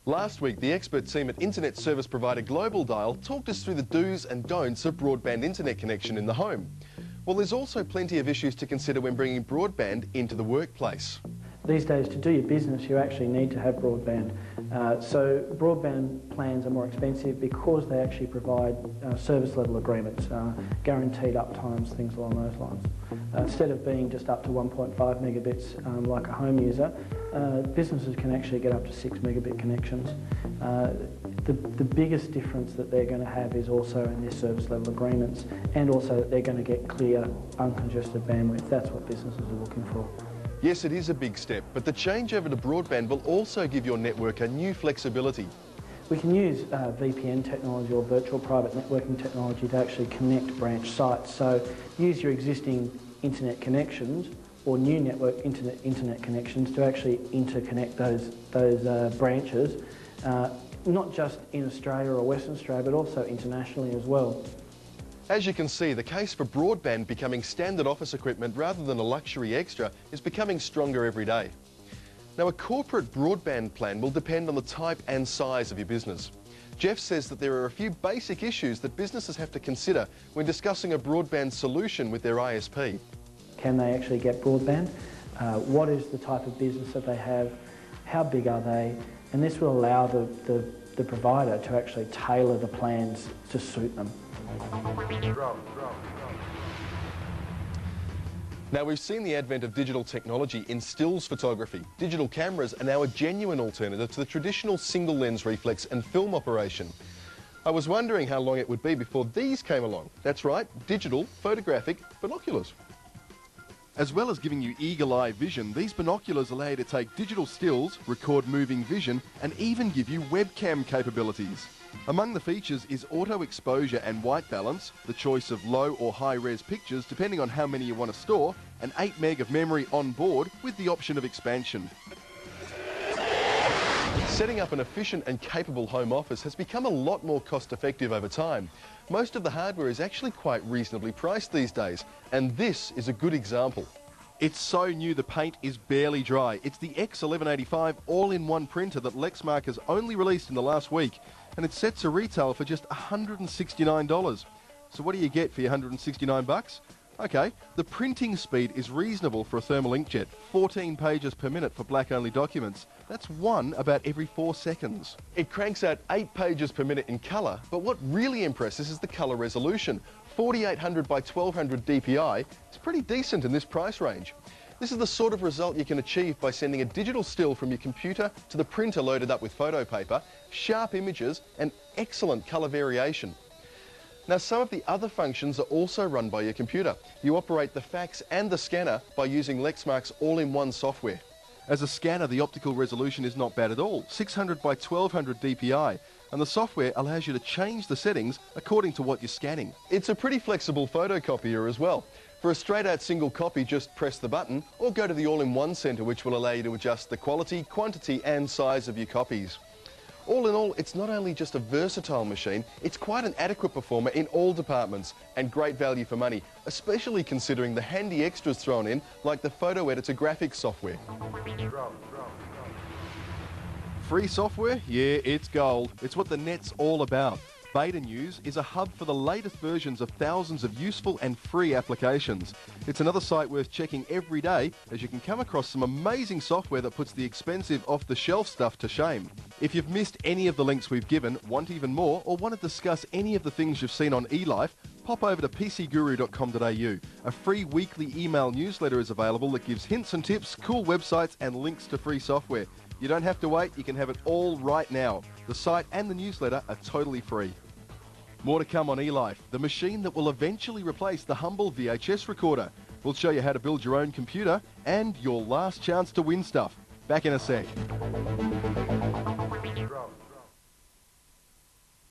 Last week, the expert team at internet service provider Global Dial talked us through the do's and don'ts of broadband internet connection in the home. Well, there's also plenty of issues to consider when bringing broadband into the workplace. These days, to do your business, you actually need to have broadband. So broadband plans are more expensive because they actually provide service level agreements, guaranteed uptimes, things along those lines. Instead of being just up to 1.5 megabits like a home user, businesses can actually get up to 6 megabit connections. The biggest difference that they're going to have is also in their service level agreements, and also that they're going to get clear, uncongested bandwidth. That's what businesses are looking for. Yes, it is a big step, but the change over to broadband will also give your network a new flexibility. We can use VPN technology or virtual private networking technology to actually connect branch sites. So use your existing internet connections or new network internet connections to actually interconnect those branches, not just in Australia or Western Australia, but also internationally as well. As you can see, the case for broadband becoming standard office equipment rather than a luxury extra is becoming stronger every day. Now, a corporate broadband plan will depend on the type and size of your business. Jeff says that there are a few basic issues that businesses have to consider when discussing a broadband solution with their ISP. Can they actually get broadband? What is the type of business that they have? How big are they? And this will allow the provider to actually tailor the plans to suit them. Now, we've seen the advent of digital technology in stills photography. Digital cameras are now a genuine alternative to the traditional single lens reflex and film operation. I was wondering how long it would be before these came along. That's right, digital photographic binoculars. As well as giving you eagle-eye vision, these binoculars allow you to take digital stills, record moving vision, and even give you webcam capabilities. Among the features is auto exposure and white balance, the choice of low or high res pictures depending on how many you want to store, and 8 meg of memory on board with the option of expansion. Setting up an efficient and capable home office has become a lot more cost effective over time. Most of the hardware is actually quite reasonably priced these days, and this is a good example. It's so new the paint is barely dry. It's the X1185 all-in-one printer that Lexmark has only released in the last week, and it's set to retail for just $169. So what do you get for your $169? Okay, the printing speed is reasonable for a thermal inkjet, 14 pages per minute for black-only documents. That's one about every 4 seconds. It cranks out 8 pages per minute in colour, but what really impresses is the colour resolution. 4800 by 1200 DPI. It's pretty decent in this price range. This is the sort of result you can achieve by sending a digital still from your computer to the printer loaded up with photo paper, sharp images and excellent colour variation. Now, some of the other functions are also run by your computer. You operate the fax and the scanner by using Lexmark's all-in-one software. As a scanner, the optical resolution is not bad at all, 600 by 1200 DPI, and the software allows you to change the settings according to what you're scanning. It's a pretty flexible photocopier as well. For a straight-out single copy, just press the button or go to the all-in-one centre, which will allow you to adjust the quality, quantity and size of your copies. All in all, it's not only just a versatile machine, it's quite an adequate performer in all departments and great value for money, especially considering the handy extras thrown in, like the photo editor graphics software. Free software? Yeah, it's gold. It's what the net's all about. Beta News is a hub for the latest versions of thousands of useful and free applications. It's another site worth checking every day, as you can come across some amazing software that puts the expensive off-the-shelf stuff to shame. If you've missed any of the links we've given, want even more, or want to discuss any of the things you've seen on eLife, pop over to pcguru.com.au. A free weekly email newsletter is available that gives hints and tips, cool websites and links to free software. You don't have to wait, you can have it all right now. The site and the newsletter are totally free. More to come on eLife, the machine that will eventually replace the humble VHS recorder. We'll show you how to build your own computer and your last chance to win stuff. Back in a sec.